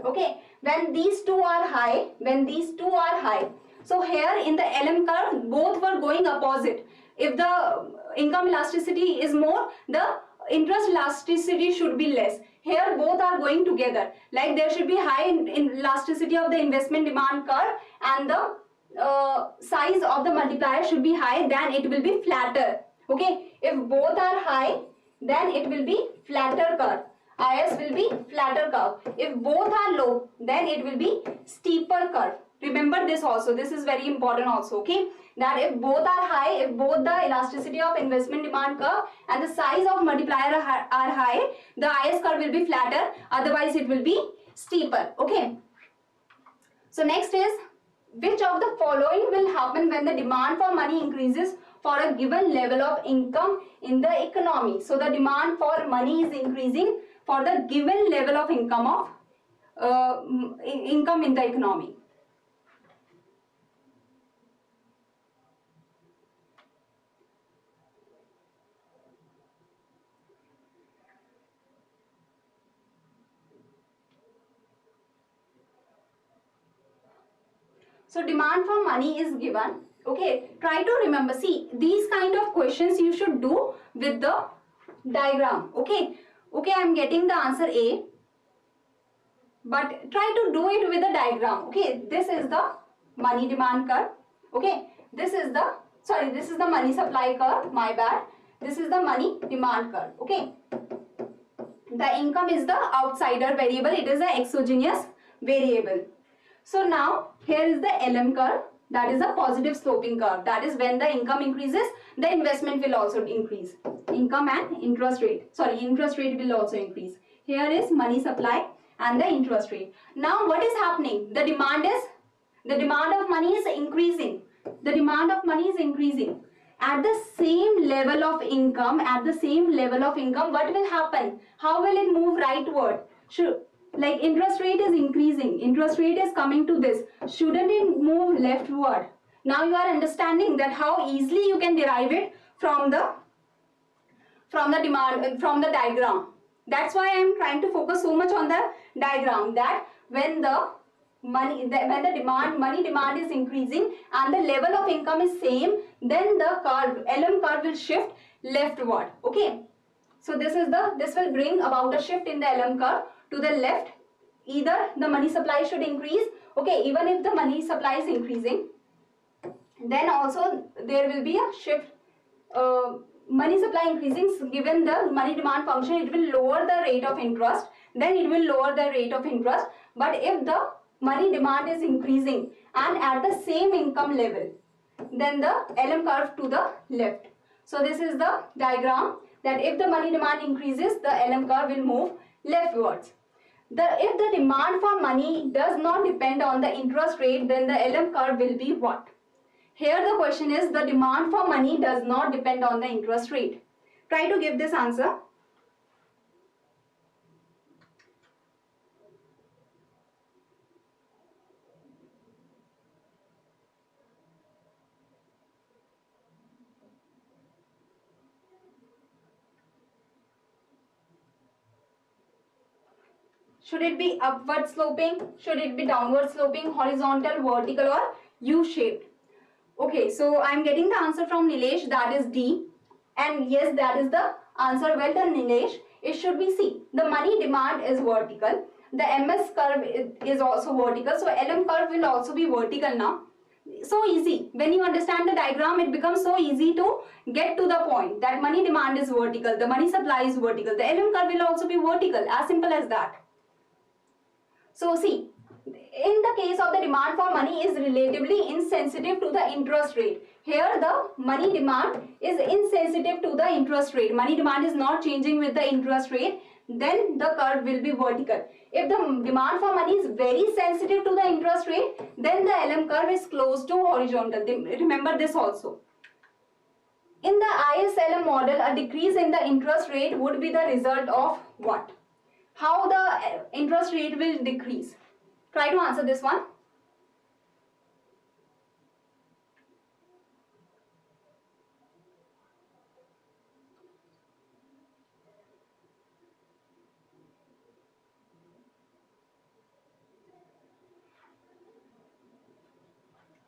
Okay, when these two are high, so here in the LM curve, both were going opposite. If the income elasticity is more, the interest elasticity should be less. Here both are going together. Like there should be high in elasticity of the investment demand curve, and the size of the multiplier should be high, then it will be flatter. Okay, if both are high, then it will be flatter curve. IS will be flatter curve. If both are low, then it will be steeper curve. Remember this also. This is very important also. Okay, that if both are high, if both the elasticity of investment demand curve and the size of multiplier are high, the IS curve will be flatter. Otherwise, it will be steeper. Okay. So next is, which of the following will happen when the demand for money increases for a given level of income in the economy. So the demand for money is increasing for the given level of income in the economy. So demand for money is given. Okay, try to remember. See, these kind of questions you should do with the diagram. Okay, I'm getting the answer A, but try to do it with the diagram. Okay, this is the money demand curve. Okay, this is the money supply curve. My bad. This is the money demand curve. Okay, the income is the outsider variable. It is the exogenous variable. So now here is the LM curve, that is a positive sloping curve. That is when the income increases, the investment will also increase. Income and interest rate will also increase. Here is money supply and the interest rate. Now what is happening? The demand of money is increasing. The demand of money is increasing. At the same level of income, what will happen? How will it move rightward? Like interest rate is increasing, interest rate is coming to this. Shouldn't it move leftward? Now you are understanding that how easily you can derive it from the diagram. That's why I am trying to focus so much on the diagram, that when the money demand is increasing and the level of income is same, then the LM curve will shift leftward. Okay, so this will bring about a shift in the LM curve to the left. Either the money supply should increase. Okay, even if the money supply is increasing, then also there will be a shift. Money supply increasing, given the money demand function, it will lower the rate of interest. Then it will lower the rate of interest. But if the money demand is increasing and at the same income level, then the LM curve to the left. So this is the diagram, that if the money demand increases, the LM curve will move leftwards. If the demand for money does not depend on the interest rate, then the LM curve will be what? Here the question is, the demand for money does not depend on the interest rate. Try to give this answer. Should it be upward sloping? Should it be downward sloping, horizontal, vertical, or U-shaped? Okay, so I am getting the answer from Nilesh, that is D. And yes, that is the answer. Well done, Nilesh. It should be C. The money demand is vertical. The MS curve is also vertical. So LM curve will also be vertical now. So easy. When you understand the diagram, it becomes so easy to get to the point that money demand is vertical. The money supply is vertical. The LM curve will also be vertical. As simple as that. So see, in the case of the demand for money is relatively insensitive to the interest rate. Here the money demand is insensitive to the interest rate. Money demand is not changing with the interest rate. Then the curve will be vertical. If the demand for money is very sensitive to the interest rate, then the LM curve is close to horizontal. Remember this also. In the ISLM model, a decrease in the interest rate would be the result of what? How the interest rate will decrease? Try to answer this one.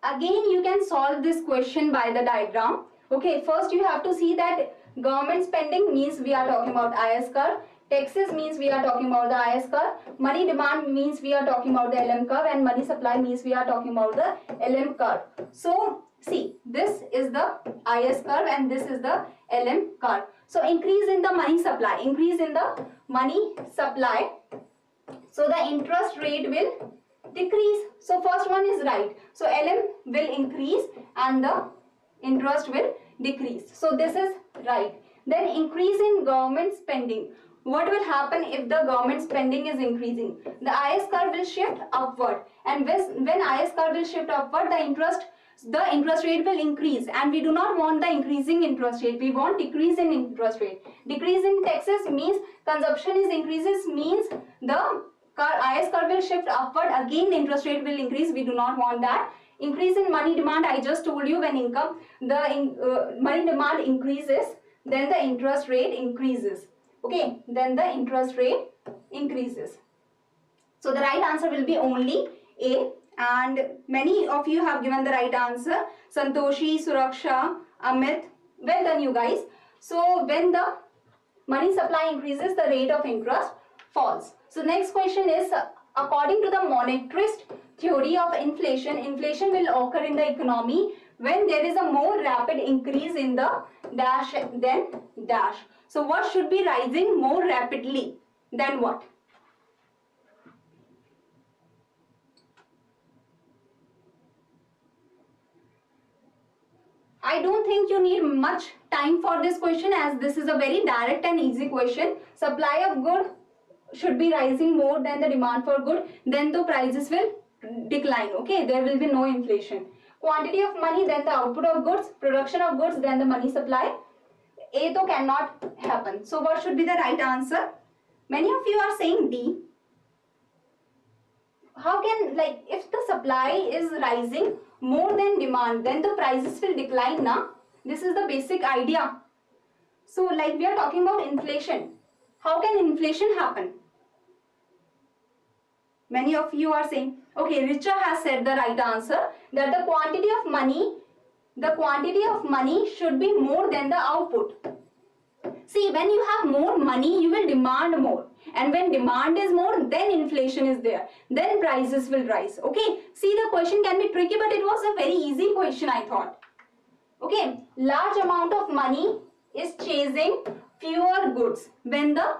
Again, you can solve this question by the diagram. Okay, first you have to see that government spending means we are talking about IS curve. Taxes means we are talking about the IS curve. Money demand means we are talking about the LM curve, and money supply means we are talking about the LM curve. So see, this is the IS curve and this is the LM curve. So increase in the money supply, so the interest rate will decrease. So first one is right. So LM will increase and the interest will decrease. So this is right. Then increase in government spending. What will happen if the government spending is increasing? The IS curve will shift upward, and when IS curve will shift upward, the interest the interest rate will increase, and we do not want the increasing interest rate. We want decrease in interest rate. Decrease in taxes means consumption is increases, means the IS curve will shift upward. Again, the interest rate will increase. We do not want that. Increase in money demand. I just told you, when income, the money demand increases, then the interest rate increases. Okay, then the interest rate increases. So the right answer will be only A, and many of you have given the right answer. Santoshi, Suraksha, Amit, well done you guys. So when the money supply increases, the rate of interest falls. So next question is, according to the monetarist theory of inflation, inflation will occur in the economy when there is a more rapid increase in the dash than dash. So what should be rising more rapidly than what? I don't think you need much time for this question, as this is a very direct and easy question. Supply of good should be rising more than the demand for good, then the prices will decline. Okay, there will be no inflation. Quantity of money, then the output of goods. Production of goods, then the money supply. A though cannot happen. So what should be the right answer? Many of you are saying D. How can, like, if the supply is rising more than demand, then the prices will decline now. This is the basic idea. So like we are talking about inflation. How can inflation happen? Many of you are saying, okay, Richa has said the right answer, that the quantity of money should be more than the output. See, when you have more money, you will demand more. And when demand is more, then inflation is there. Then prices will rise. Okay. See, the question can be tricky, but it was a very easy question, I thought. Okay. Large amount of money is chasing fewer goods. When the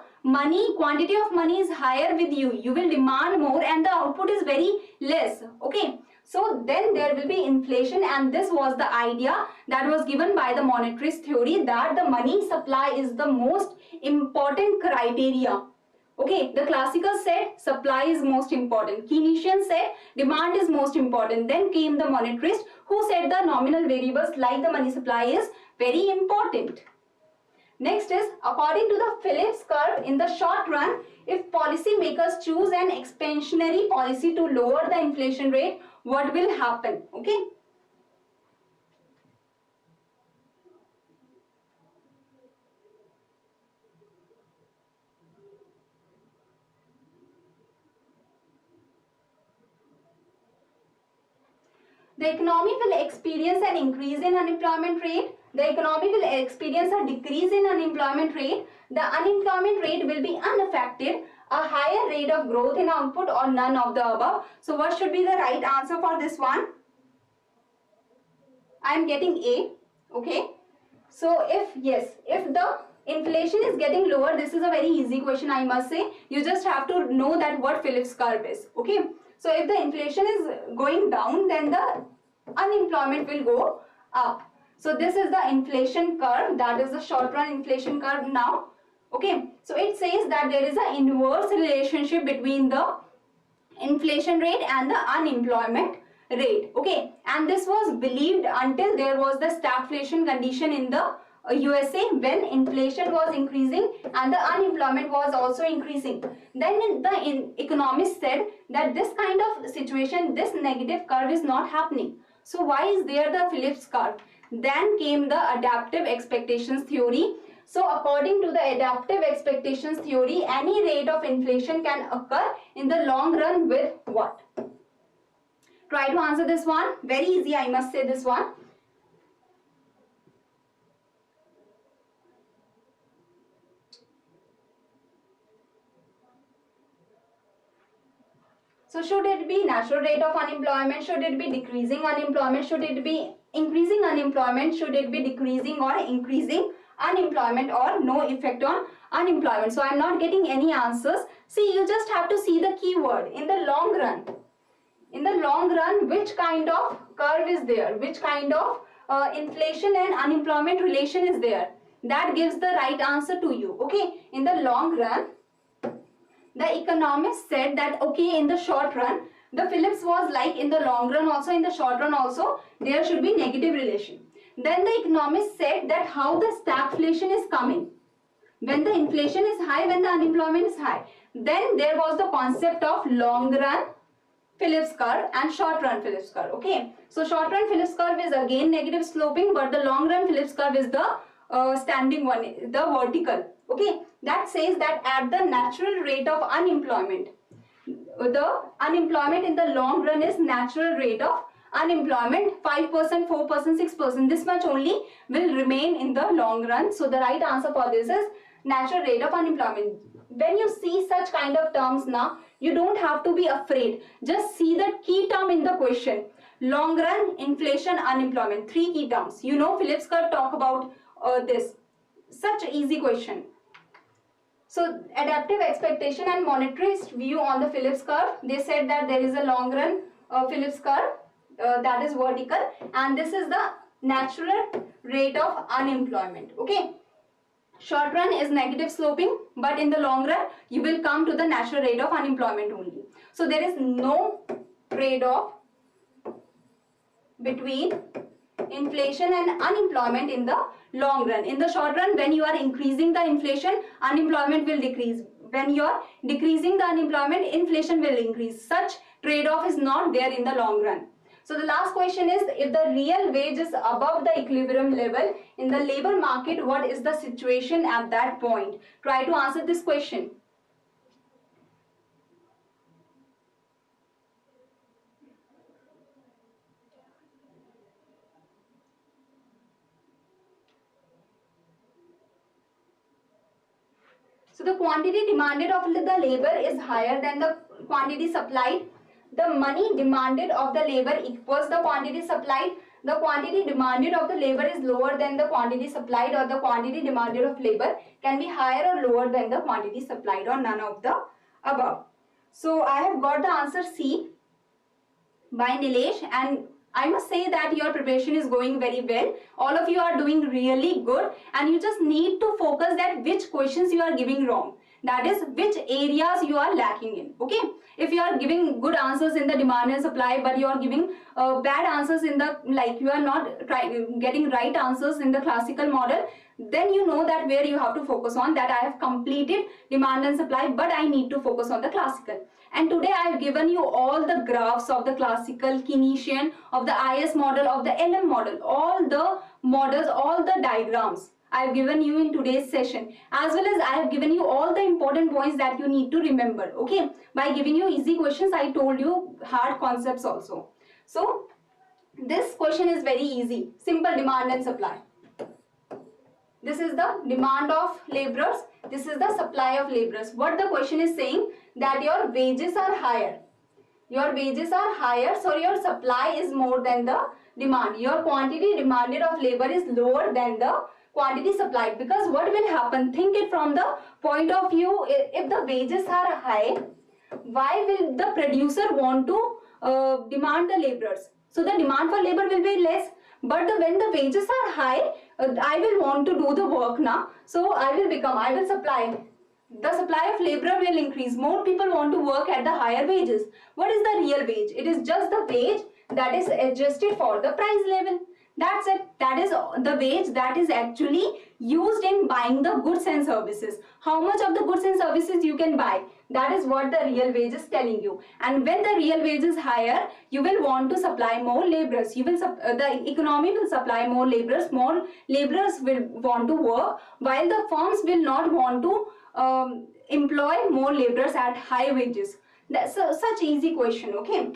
quantity of money is higher with you, you will demand more and the output is very less. Okay. So then there will be inflation, and this was the idea that was given by the monetarist theory, that the money supply is the most important criteria. Okay, the classical said supply is most important. Keynesian said demand is most important. Then came the monetarist who said the nominal variables like the money supply is very important. Next is, according to the Phillips curve, in the short run, if policymakers choose an expansionary policy to lower the inflation rate, what will happen? Okay. The economy will experience an increase in unemployment rate. The economy will experience a decrease in unemployment rate. The unemployment rate will be unaffected. A higher rate of growth in output, or none of the above. So what should be the right answer for this one? I am getting A. Okay. So if the inflation is getting lower, this is a very easy question, I must say. You just have to know that what Phillips curve is. Okay. So if the inflation is going down, then the unemployment will go up. So this is the inflation curve, that is the short run inflation curve now. Okay, so it says that there is an inverse relationship between the inflation rate and the unemployment rate. Okay, and this was believed until there was the stagflation condition in the USA, when inflation was increasing and the unemployment was also increasing. Then the economists said that this kind of situation, this negative curve is not happening. So why is there the Phillips curve? Then came the adaptive expectations theory. So according to the adaptive expectations theory, any rate of inflation can occur in the long run with what? Try to answer this one. Very easy, I must say this one. So should it be natural rate of unemployment? Should it be decreasing unemployment? Should it be increasing unemployment? Should it be decreasing or increasing unemployment, or no effect on unemployment? So I am not getting any answers. See, you just have to see the keyword in the long run. In the long run, which kind of curve is there? Which kind of inflation and unemployment relation is there? That gives the right answer to you. Okay, in the long run, the economists said that okay, in the short run, The Phillips was like in the long run also, in the short run also, there should be negative relation. Then the economists said that how the stagflation is coming. When the inflation is high, when the unemployment is high. Then there was the concept of long run Phillips curve and short run Phillips curve. Okay. So short run Phillips curve is again negative sloping, but the long run Phillips curve is the standing one, the vertical. Okay. That says that at the natural rate of unemployment, the unemployment in the long run is natural rate of unemployment 5%, 4%, 6%. This much only will remain in the long run. So the right answer for this is natural rate of unemployment. When you see such kind of terms now, you don't have to be afraid. Just see the key term in the question. Long run, inflation, unemployment. 3 key terms. You know Phillips curve talk about this. Such easy question. So adaptive expectation and monetarist view on the Phillips curve. They said that there is a long run Phillips curve that is vertical, and this is the natural rate of unemployment. Okay. Short run is negative sloping, but in the long run you will come to the natural rate of unemployment only. So there is no trade-off between inflation and unemployment in the long run. In the short run, when you are increasing the inflation, unemployment will decrease. When you are decreasing the unemployment, inflation will increase. Such trade-off is not there in the long run. So the last question is, if the real wage is above the equilibrium level in the labor market, what is the situation at that point? Try to answer this question. So the quantity demanded of the labor is higher than the quantity supplied. The money demanded of the labor equals the quantity supplied. The quantity demanded of the labor is lower than the quantity supplied, or the quantity demanded of labor can be higher or lower than the quantity supplied, or none of the above. So I have got the answer C by Nilesh, and I must say that your preparation is going very well. All of you are doing really good, and you just need to focus that which questions you are giving wrong. That is, which areas you are lacking in. Okay. If you are giving good answers in the demand and supply, but you are giving bad answers in the, like you are not getting right answers in the classical model, then you know that where you have to focus on, that I have completed demand and supply, but I need to focus on the classical. And today I have given you all the graphs of the classical, Keynesian, of the IS model, of the LM model, all the models, all the diagrams I have given you in today's session, as well as I have given you all the important points that you need to remember. Okay, by giving you easy questions, I told you hard concepts also. So this question is very easy. Simple demand and supply. This is the demand of laborers. This is the supply of laborers. What the question is saying, that your wages are higher. Your wages are higher, so your supply is more than the demand. Your quantity demanded of labor is lower than the quantity supplied. Because what will happen? Think it from the point of view, if the wages are high, why will the producer want to demand the laborers? So the demand for labor will be less. But when the wages are high, I will want to do the work now. So I will supply. The supply of labor will increase. More people want to work at the higher wages. What is the real wage? It is just the wage that is adjusted for the price level. That's it. That is the wage that is actually used in buying the goods and services. How much of the goods and services you can buy? That is what the real wage is telling you. And when the real wage is higher, you will want to supply more laborers. The economy will supply more laborers. More laborers will want to work, while the firms will not want to employ more laborers at high wages. That's such easy question. Okay.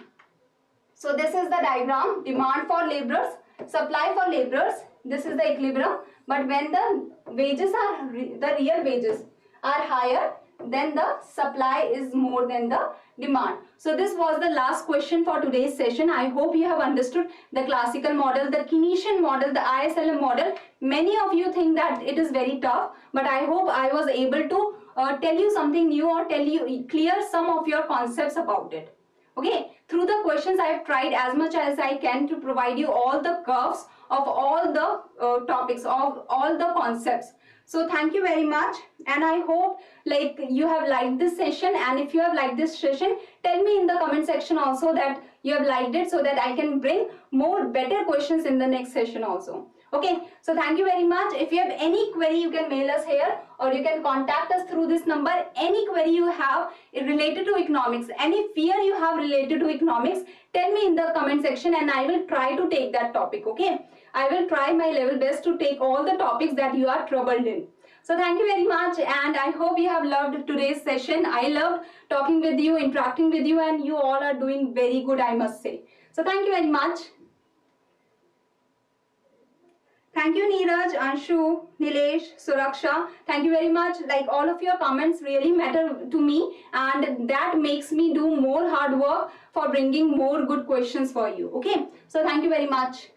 So this is the diagram. Demand for laborers, supply for laborers. This is the equilibrium. But when the wages are, the real wages are higher, then the supply is more than the demand. So this was the last question for today's session. I hope you have understood the classical model, the Keynesian model, the ISLM model. Many of you think that it is very tough, but I hope I was able to tell you something new, or clear some of your concepts about it. Okay, through the questions I have tried as much as I can to provide you all the curves of all the topics, of all the concepts. So thank you very much, and I hope like you have liked this session, and if you have liked this session, tell me in the comment section also that you have liked it, so that I can bring more better questions in the next session also. Okay, so thank you very much. If you have any query, you can mail us here, or you can contact us through this number. Any query you have related to economics, any fear you have related to economics, tell me in the comment section, and I will try to take that topic. Okay, I will try my level best to take all the topics that you are troubled in. So thank you very much, and I hope you have loved today's session. I loved talking with you, interacting with you, and you all are doing very good, I must say. So thank you very much. Thank you, Neeraj, Anshu, Nilesh, Suraksha. Thank you very much. Like, all of your comments really matter to me, and that makes me do more hard work for bringing more good questions for you. Okay, so thank you very much.